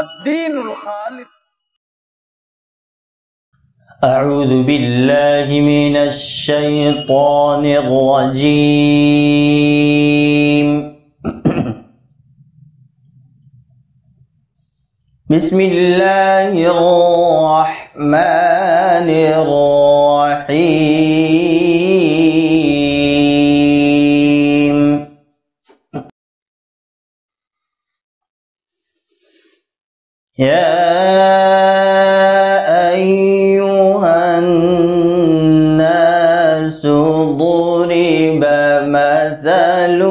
الدين الخالد. أعوذ بالله من الشيطان الرجيم. بسم الله الرحمن الرحيم. يا أيها الناس ضرب مثل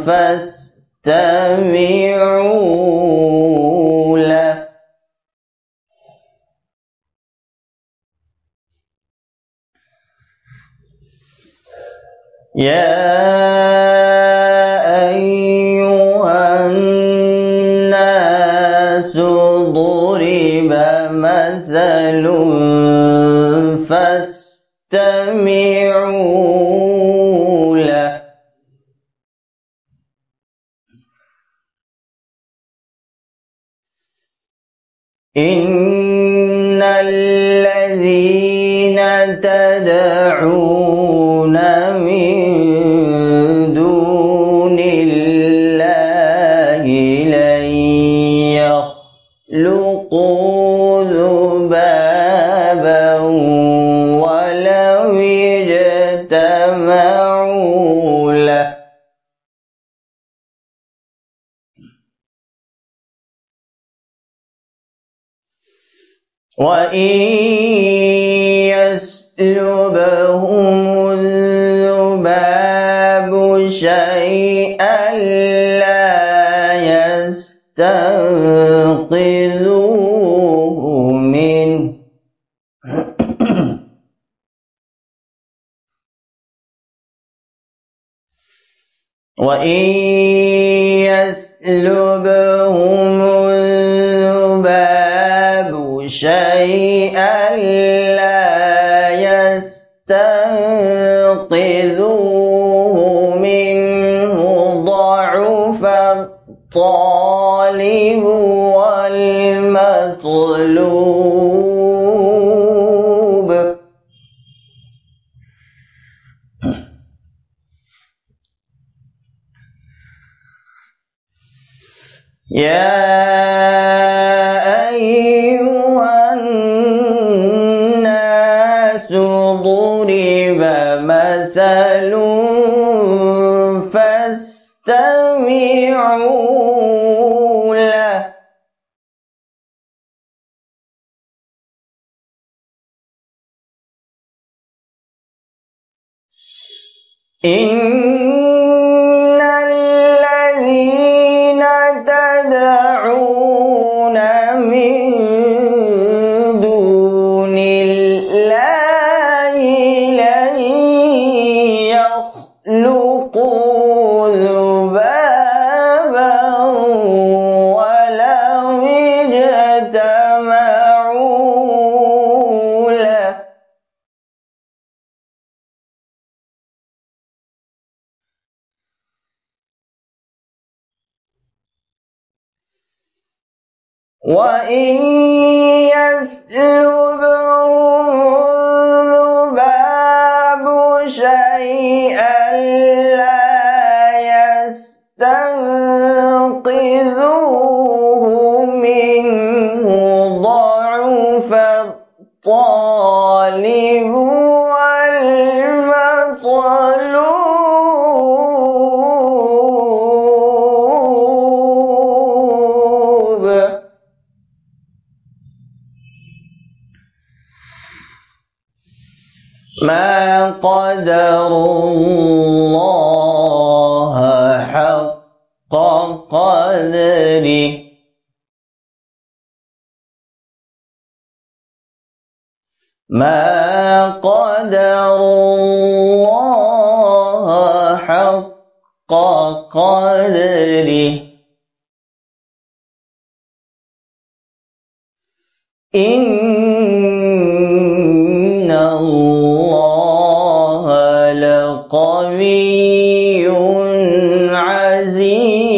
فاستمعوا له. يا أيها الناس ضرب مثل فاستمعوا له. إن الذين تدعون من دون الله لن يخلقوا ذبابا ولو اجتمعوا له. وإن يسلبهم الذباب شيئا لا يستنقذوه منه. وإن يسلبهم الذباب شيئا لا يستنقذوه منه ضعف الطالب والمطلوب. يا أيها الناس ضرب مثل فاستمعوا له. إن الذين تدعون من دون الله لن يخلقوا ذبابا ولو اجتمعوا له. وإن يسلبهم الذباب شيئا لا يستنقذوه منه ضعف الطالب والمطلوب. ما قدروا الله حق قدره. ما قدروا الله حق قدره. إن الله لقوي عزيز.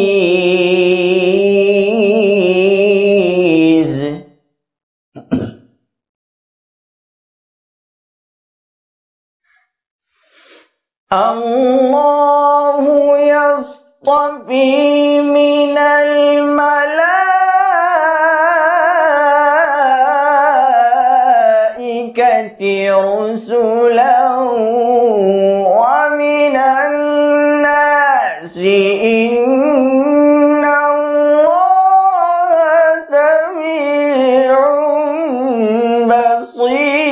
الله يصطفي من الملائكة رسلا ومن الناس إن الله سميع بصير.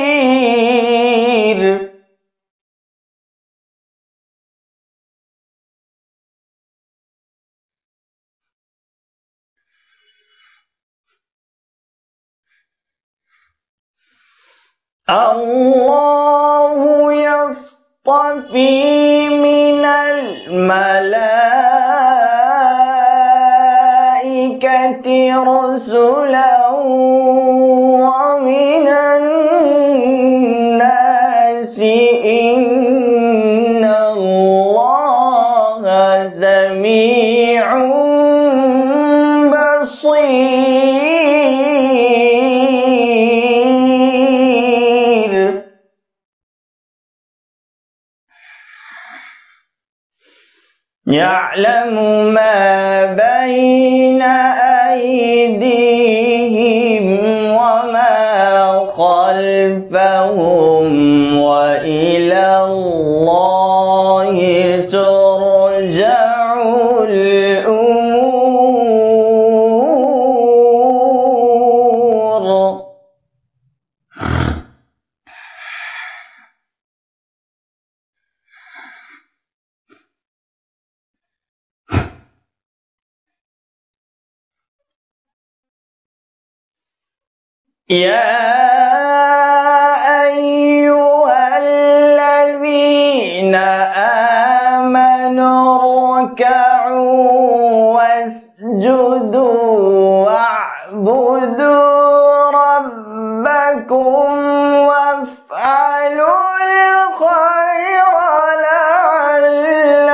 الله يصطفي من الملائكة رسلا ومن الناس إن الله سميع بصير. يعلم ما بين أيديهم وما خلفهم وإلى الله ترجع الأمور. يا أيها الذين آمنوا اركعوا واسجدوا واعبدوا ربكم وافعلوا الخير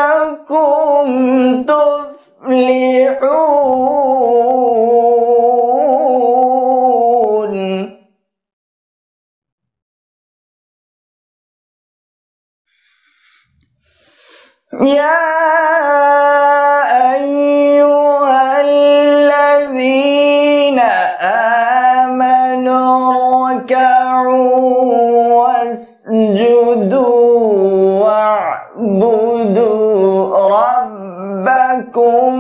لعلكم تفلحون. يا أيها الذين آمنوا اركعوا واسجدوا واعبدوا ربكم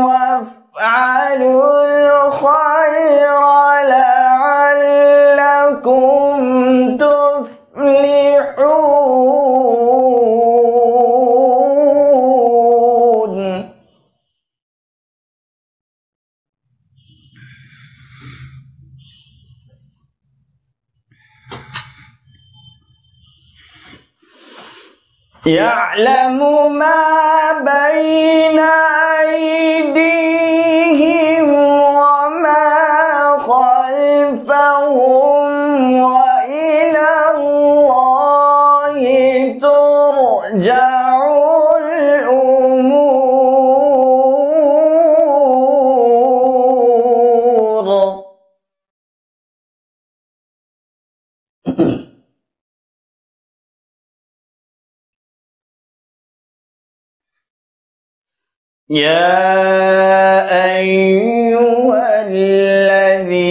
وافعلوا الخير لعلكم تفلحون. يعلم ما بين أيديهم وما خلفهم وإلى الله ترجع الأمور. يا أيها الذين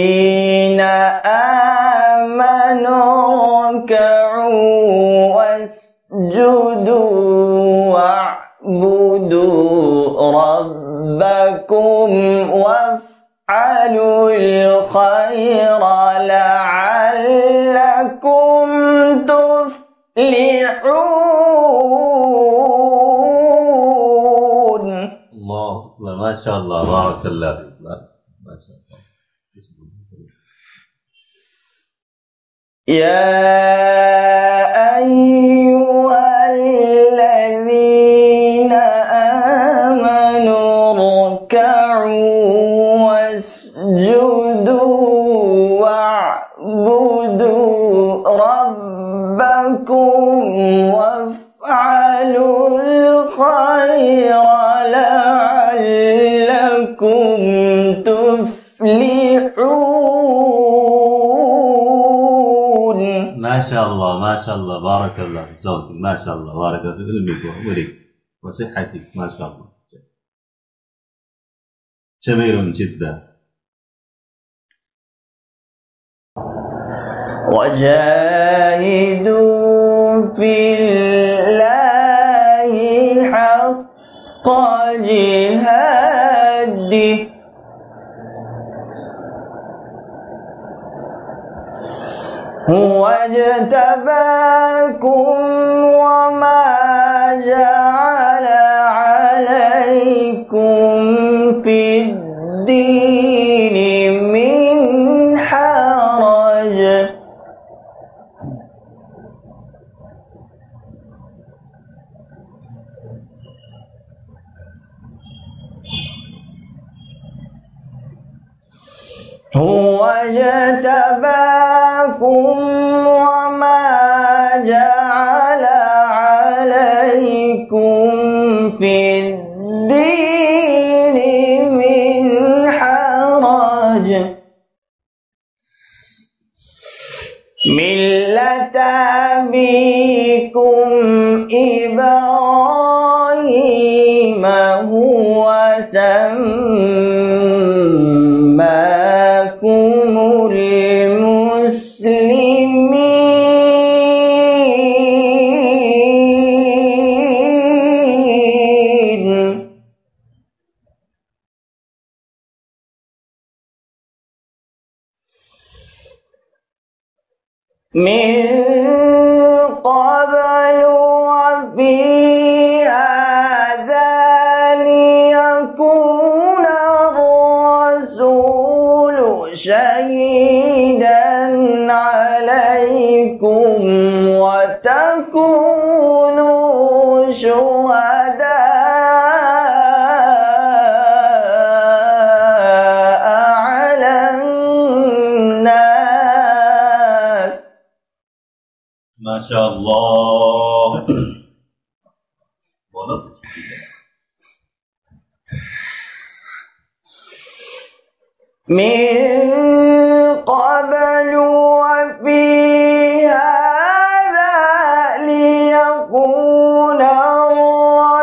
آمنوا اركعوا واسجدوا واعبدوا ربكم وافعلوا الخير لعلكم تفلحون. الله أكبر. ما شاء الله، بارك الله فيك. ما شاء الله. يا أيها الذين آمنوا اركعوا واسجدوا واعبدوا ربكم وافعلوا الخير لعلكم تفلحون. ما شاء الله ما شاء الله، بارك الله في صوتك، ما شاء الله، بارك الله في علمك وعمرك وصحتك، ما شاء الله، جميل جدا. وجاهدوا في الله حق جهاده هو اجتباكم وما جعل عليكم في الدين من حرج هو اجتباكم وما جعل عليكم في الدين من حرج ملة أبيكم إبراهيم هو سماكم المسلمين من قبل وفي هذا ليكون الرسول شهيدا عليكم وتكونوا شهداء على الناس. ما شاء الله. من قبل وفي هذا ليكون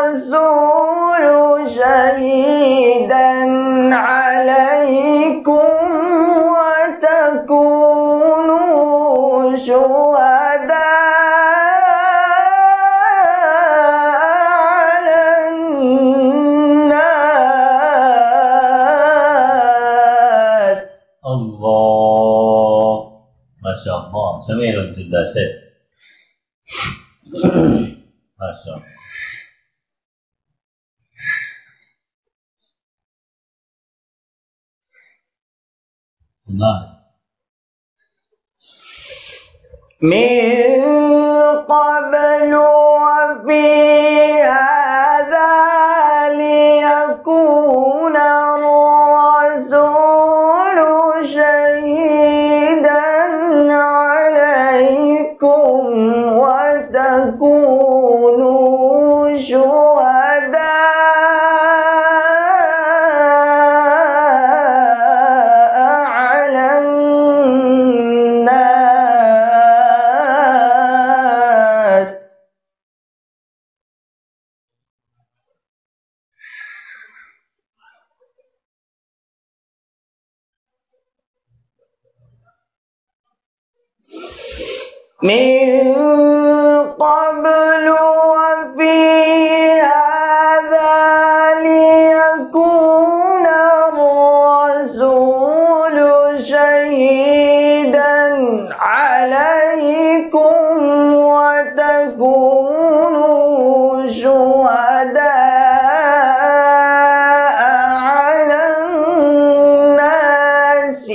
الرسول شهيدا عليكم وتكونوا شهداء على الناس. الله ما شاء الله، جميل جدا شيخ. ما شاء الله. من قبل وفي هذا ليكون الرسول شهيدا عليكم وتكونوا شهداء على الناس. من قبل وفي هذا ليكون الرسول شهيدا عليكم وتكونوا شهداء على الناس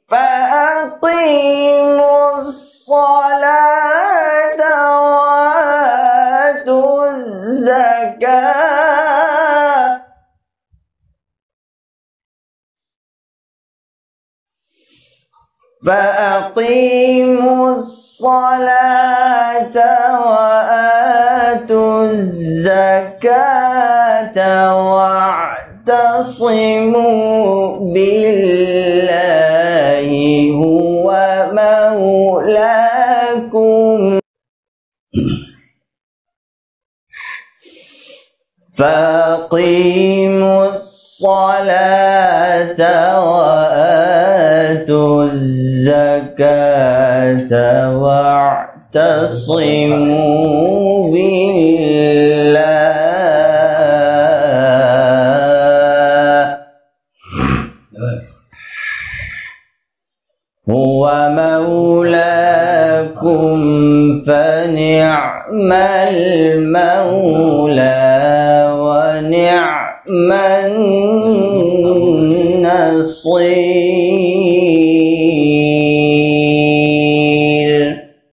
فأقيموا الصلاة وآتوا الزكاة فأقيموا الصلاة وآتوا الزكاة واعتصموا بالله هو مولاكم فأقيموا الصلاة وآتوا الزكاة واعتصموا بالله هو مولاكم فنعم المولى ونعم النصير.